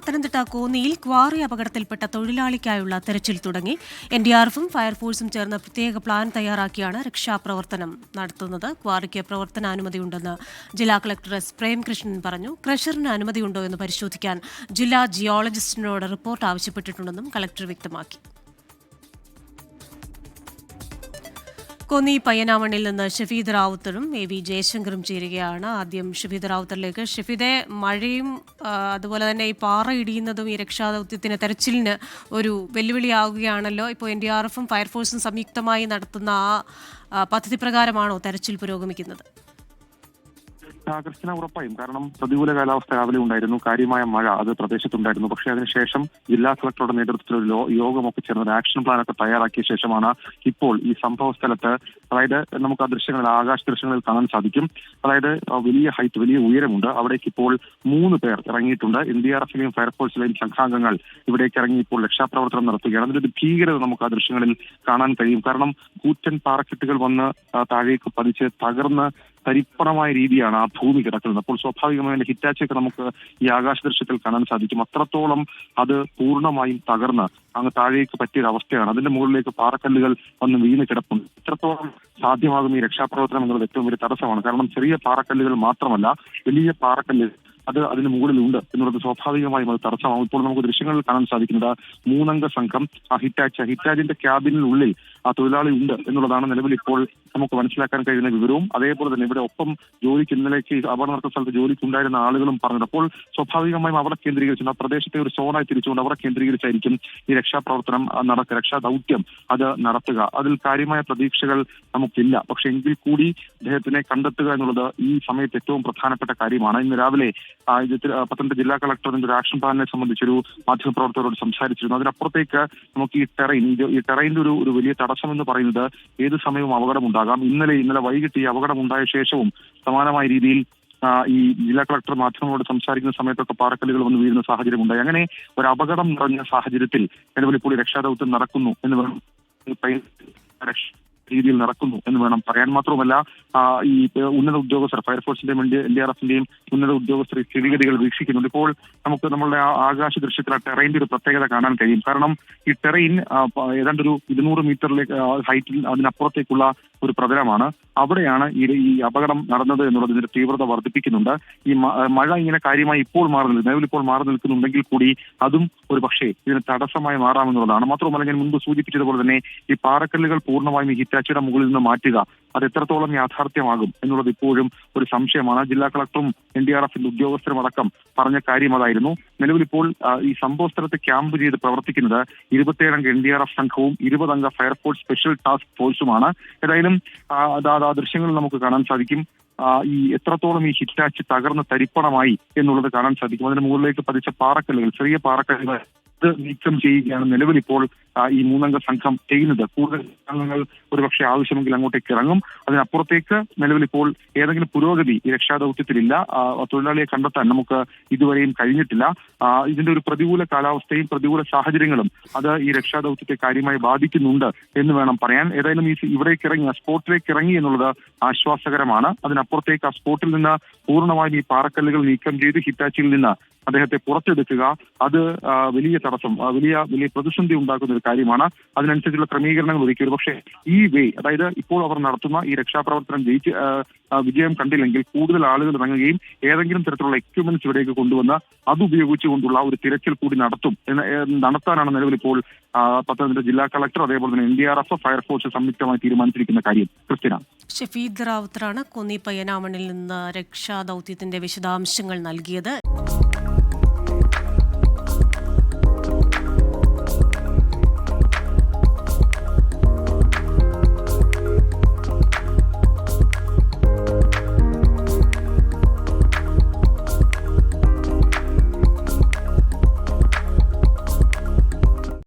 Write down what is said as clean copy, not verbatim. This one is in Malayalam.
പത്തനംതിട്ട കോന്നിയിൽ ക്വാറി അപകടത്തിൽപ്പെട്ട തൊഴിലാളിക്കായുള്ള തെരച്ചിൽ തുടങ്ങി. NDRFും ഫയർഫോഴ്സും ചേർന്ന് പ്രത്യേക പ്ലാൻ തയ്യാറാക്കിയാണ് രക്ഷാപ്രവർത്തനം നടത്തുന്നത്. ക്വാറിക്ക് പ്രവർത്തനാനുമതിയുണ്ടെന്ന് ജില്ലാ കളക്ടർ S. പ്രേംകൃഷ്ണൻ പറഞ്ഞു. ക്രഷറിന് അനുമതിയുണ്ടോ എന്ന് പരിശോധിക്കാൻ ജില്ലാ ജിയോളജിസ്റ്റിനോട് റിപ്പോർട്ട് ആവശ്യപ്പെട്ടിട്ടുണ്ടെന്നും കളക്ടർ വ്യക്തമാക്കി. കോന്നി പയ്യനാമണ്ണിൽ നിന്ന് ഷഫീദ് റാവുത്തറും AV ജയശങ്കറും ചേരുകയാണ്. ആദ്യം ഷഫീദ് റാവുത്തറിലേക്ക്. ഷഫീദെ, മഴയും അതുപോലെ തന്നെ ഈ പാറ ഇടിയുന്നതും ഈ രക്ഷാദൗത്യത്തിന് തെരച്ചിലിന് ഒരു വെല്ലുവിളിയാവുകയാണല്ലോ. ഇപ്പോൾ NDRFും ഫയർഫോഴ്സും സംയുക്തമായി നടത്തുന്ന ആ പദ്ധതി പ്രകാരമാണോ തെരച്ചിൽ പുരോഗമിക്കുന്നത്? ക്രിസ്ത്യന, ഉറപ്പായും. കാരണം പ്രതികൂല കാലാവസ്ഥ രാവിലെ ഉണ്ടായിരുന്നു, കാര്യമായ മഴ അത് പ്രദേശത്തുണ്ടായിരുന്നു. പക്ഷേ അതിനുശേഷം ജില്ലാ കളക്ടറുടെ നേതൃത്വത്തിൽ ഒരു യോഗമൊക്കെ ചേർന്ന് ഒരു ആക്ഷൻ പ്ലാനൊക്കെ തയ്യാറാക്കിയ ശേഷമാണ് ഇപ്പോൾ ഈ സംഭവ സ്ഥലത്ത്, അതായത് നമുക്ക് ആ ദൃശ്യങ്ങളിൽ, ആകാശ ദൃശ്യങ്ങളിൽ കാണാൻ സാധിക്കും. അതായത് വലിയ ഹൈറ്റ്, വലിയ ഉയരമുണ്ട്. അവിടേക്ക് ഇപ്പോൾ 3 പേർ ഇറങ്ങിയിട്ടുണ്ട്. NDRFിലെയും ഫയർഫോഴ്സിലെയും സംഘാംഗങ്ങൾ ഇവിടേക്ക് ഇറങ്ങി ഇപ്പോൾ രക്ഷാപ്രവർത്തനം നടത്തുകയാണ്. അതിന്റെ ഒരു ഭീകരത നമുക്ക് ആ ദൃശ്യങ്ങളിൽ കാണാൻ കഴിയും. കാരണം കൂറ്റൻ പാറക്കെട്ടുകൾ വന്ന് താഴേക്ക് പതിച്ച് തകർന്ന് തരിപ്പണമായ രീതിയാണ് ആ ഭൂമി കിടക്കുന്നത്. അപ്പോൾ സ്വാഭാവികമായും ഹിറ്റാച്ചൊക്കെ നമുക്ക് ഈ ആകാശ ദൃശ്യത്തിൽ കാണാൻ സാധിക്കും. അത്രത്തോളം അത് പൂർണ്ണമായും തകർന്ന് അങ്ങ് താഴേക്ക് പറ്റിയൊരവസ്ഥയാണ്. അതിന്റെ മുകളിലേക്ക് പാറക്കല്ലുകൾ വന്ന് വീണ് കിടപ്പുണ്ട്. ഇത്രത്തോളം സാധ്യമാകുന്ന ഈ രക്ഷാപ്രവർത്തനം എന്നുള്ളത് ഏറ്റവും വലിയ തടസ്സമാണ്. കാരണം ചെറിയ പാറക്കല്ലുകൾ മാത്രമല്ല, വലിയ പാറക്കല്ല് അത് അതിന് മുകളിലുണ്ട് എന്നുള്ളത് സ്വാഭാവികമായും അത് തടസ്സമാകും. ഇപ്പോൾ നമുക്ക് ദൃശ്യങ്ങളിൽ കാണാൻ സാധിക്കുന്നത് 3 അംഗ സംഘം ആ ഹിറ്റാച്ചിന്റെ ക്യാബിനുള്ളിൽ ആ തൊഴിലാളി ഉണ്ട് എന്നുള്ളതാണ് നിലവിൽ ഇപ്പോൾ നമുക്ക് മനസ്സിലാക്കാൻ കഴിയുന്ന വിവരവും. അതേപോലെ തന്നെ ഇവിടെ ഒപ്പം ജോലിക്ക് ഇന്നലേക്ക് അപകട നടക്കുന്ന സ്ഥലത്ത് ജോലിക്കുണ്ടായിരുന്ന ആളുകളും പറഞ്ഞത്. അപ്പോൾ സ്വാഭാവികമായും അവിടെ കേന്ദ്രീകരിച്ചു, ആ പ്രദേശത്തെ ഒരു സോണായി തിരിച്ചുകൊണ്ട് അവിടെ കേന്ദ്രീകരിച്ചായിരിക്കും ഈ രക്ഷാപ്രവർത്തനം രക്ഷാദൗത്യം അത് നടത്തുക. അതിൽ കാര്യമായ പ്രതീക്ഷകൾ നമുക്കില്ല. പക്ഷെ എങ്കിൽ കൂടി അദ്ദേഹത്തിനെ കണ്ടെത്തുക എന്നുള്ളത് ഈ സമയത്ത് ഏറ്റവും പ്രധാനപ്പെട്ട കാര്യമാണ്. ഇന്ന് രാവിലെ പത്തനംതിട്ട ജില്ലാ കളക്ടറിന്റെ ഒരു ആക്ഷൻ പ്ലാനിനെ സംബന്ധിച്ചൊരു മാധ്യമപ്രവർത്തകരോട് സംസാരിച്ചിരുന്നു. അതിനപ്പുറത്തേക്ക് നമുക്ക് ഈ ടെറൈൻ്റെ ഒരു വലിയ തടസ്സം എന്ന് പറയുന്നത് ഏത് സമയവും അപകടമുണ്ടാകാം. ഇന്നലെ വൈകിട്ട് ഈ അപകടമുണ്ടായ ശേഷവും സമാനമായ രീതിയിൽ ഈ ജില്ലാ കളക്ടർ മാധ്യമങ്ങളോട് സംസാരിക്കുന്ന സമയത്തൊക്കെ പാറക്കല്ലുകൾ വന്ന് വീഴുന്ന സാഹചര്യം ഉണ്ടായി. അങ്ങനെ ഒരു അപകടം നിറഞ്ഞ സാഹചര്യത്തിൽ നിലവിൽ ഇപ്പോൾ രക്ഷാദൗത്യം നടക്കുന്നു എന്ന് വേണം രീതിയിൽ നടക്കുന്നു എന്ന് വേണം പറയാൻ. മാത്രവുമല്ല, ഈ ഉന്നത ഉദ്യോഗസ്ഥർ, ഫയർഫോഴ്സിന്റെയും NDRFിന്റെയും ഉന്നത ഉദ്യോഗസ്ഥർ സ്ഥിതിഗതികൾ വീക്ഷിക്കുന്നുണ്ട്. ഇപ്പോൾ നമുക്ക് നമ്മളുടെ ആകാശ ദൃശ്യത്തിൽ ആ ടെറൈൻ്റെ ഒരു പ്രത്യേകത കാണാൻ കഴിയും. കാരണം ഈ ടെറൈൻ ഏതാണ്ട് ഒരു 200 മീറ്ററിലേക്ക് ഹൈറ്റിൽ അതിനപ്പുറത്തേക്കുള്ള ഒരു പ്രതലമാണ്. അവിടെയാണ് ഈ അപകടം നടന്നത് എന്നുള്ളത് ഇതിന്റെ തീവ്രത വർദ്ധിപ്പിക്കുന്നുണ്ട്. ഈ മഴ ഇങ്ങനെ കാര്യമായി നിലവിൽ ഇപ്പോൾ മാറി നിൽക്കുന്നുണ്ടെങ്കിൽ കൂടി അതും ഒരു പക്ഷേ ഇതിന് തടസ്സമായി മാറാമെന്നുള്ളതാണ്. മാത്രമല്ല, ഞാൻ മുൻപ് സൂചിപ്പിച്ചതുപോലെ തന്നെ ഈ പാറക്കല്ലുകൾ പൂർണ്ണമായും ഈ ഹിറ്റാച്ചിയുടെ മുകളിൽ നിന്ന് മാറ്റുക അത് എത്രത്തോളം യാഥാർത്ഥ്യമാകും എന്നുള്ളത് ഇപ്പോഴും ഒരു സംശയമാണ്. ജില്ലാ കളക്ടറും NDRFിന്റെ ഉദ്യോഗസ്ഥരും അടക്കം പറഞ്ഞ കാര്യം അതായിരുന്നു. നിലവിലിപ്പോൾ ഈ സംഭവ സ്ഥലത്ത് ക്യാമ്പ് ചെയ്ത് പ്രവർത്തിക്കുന്നത് 27 അംഗ NDRF സംഘവും 20 അംഗ ഫയർഫോഴ്സ് സ്പെഷ്യൽ ടാസ്ക് ഫോഴ്സുമാണ്. ഏതായാലും ആ ദൃശ്യങ്ങളിൽ നമുക്ക് കാണാൻ സാധിക്കും ഈ എത്രത്തോളം ഈ ഹിറ്റാച്ച് തകർന്ന് തരിപ്പണമായി എന്നുള്ളത് കാണാൻ സാധിക്കും. അതിന് മുകളിലേക്ക് പതിച്ച പാറക്കല്ലുകൾ, ചെറിയ പാറക്കല്ലുകൾ നീക്കം ചെയ്യുകയാണ് നിലവിലിപ്പോൾ ഈ 3 അംഗ സംഘം ചെയ്യുന്നത്. കൂടുതൽ അംഗങ്ങൾ ഒരുപക്ഷെ ആവശ്യമെങ്കിൽ അങ്ങോട്ടേക്ക് ഇറങ്ങും. അതിനപ്പുറത്തേക്ക് നിലവിലിപ്പോൾ ഏതെങ്കിലും പുരോഗതി ഈ രക്ഷാദൗത്യത്തിലില്ല. തൊഴിലാളിയെ കണ്ടെത്താൻ നമുക്ക് ഇതുവരെയും കഴിഞ്ഞിട്ടില്ല. ഇതിന്റെ ഒരു പ്രതികൂല കാലാവസ്ഥയും പ്രതികൂല സാഹചര്യങ്ങളും അത് ഈ രക്ഷാദൗത്യത്തെ കാര്യമായി ബാധിക്കുന്നുണ്ട് എന്ന് വേണം പറയാൻ. ഏതായാലും ഇവിടേക്ക് ഇറങ്ങി, സ്പോട്ടിലേക്ക് ഇറങ്ങി എന്നുള്ളത് ആശ്വാസകരമാണ്. അതിനപ്പുറത്തേക്ക് ആ സ്പോട്ടിൽ നിന്ന് പൂർണ്ണമായും ഈ പാറക്കല്ലുകൾ നീക്കം ചെയ്ത് ഹിറ്റാച്ചിയിൽ നിന്ന് അദ്ദേഹത്തെ പുറത്തെടുക്കുക അത് വലിയ തടസ്സം, വലിയ പ്രതിസന്ധി ഉണ്ടാക്കുന്ന ഒരു കാര്യമാണ്. അതിനനുസരിച്ചുള്ള ക്രമീകരണങ്ങൾ ഒരുക്കി. പക്ഷേ ഈ അതായത് ഇപ്പോൾ അവർ നടത്തുന്ന ഈ രക്ഷാപ്രവർത്തനം വിജയം കണ്ടില്ലെങ്കിൽ കൂടുതൽ ആളുകൾ ഇറങ്ങുകയും ഏതെങ്കിലും തരത്തിലുള്ള എക്യുപ്മെന്റ്സ് ഇവിടേക്ക് കൊണ്ടുവന്ന് അത് ഉപയോഗിച്ചുകൊണ്ടുള്ള ഒരു തിരച്ചിൽ കൂടി നടത്താനാണ് നിലവിൽ ഇപ്പോൾ പത്തനംതിട്ട ജില്ലാ കളക്ടർ അതേപോലെ തന്നെ NDRF ഫയർഫോഴ്സ് സംയുക്തമായി തീരുമാനിച്ചിരിക്കുന്ന കാര്യം. ക്രിസ്ത്യന, ഷഫീദ് റാവുത്തറാണ് കോന്നി പയ്യനാമണ്ണിൽ നിന്ന് രക്ഷാദൗത്യത്തിന്റെ വിശദാംശങ്ങൾ നൽകിയത്.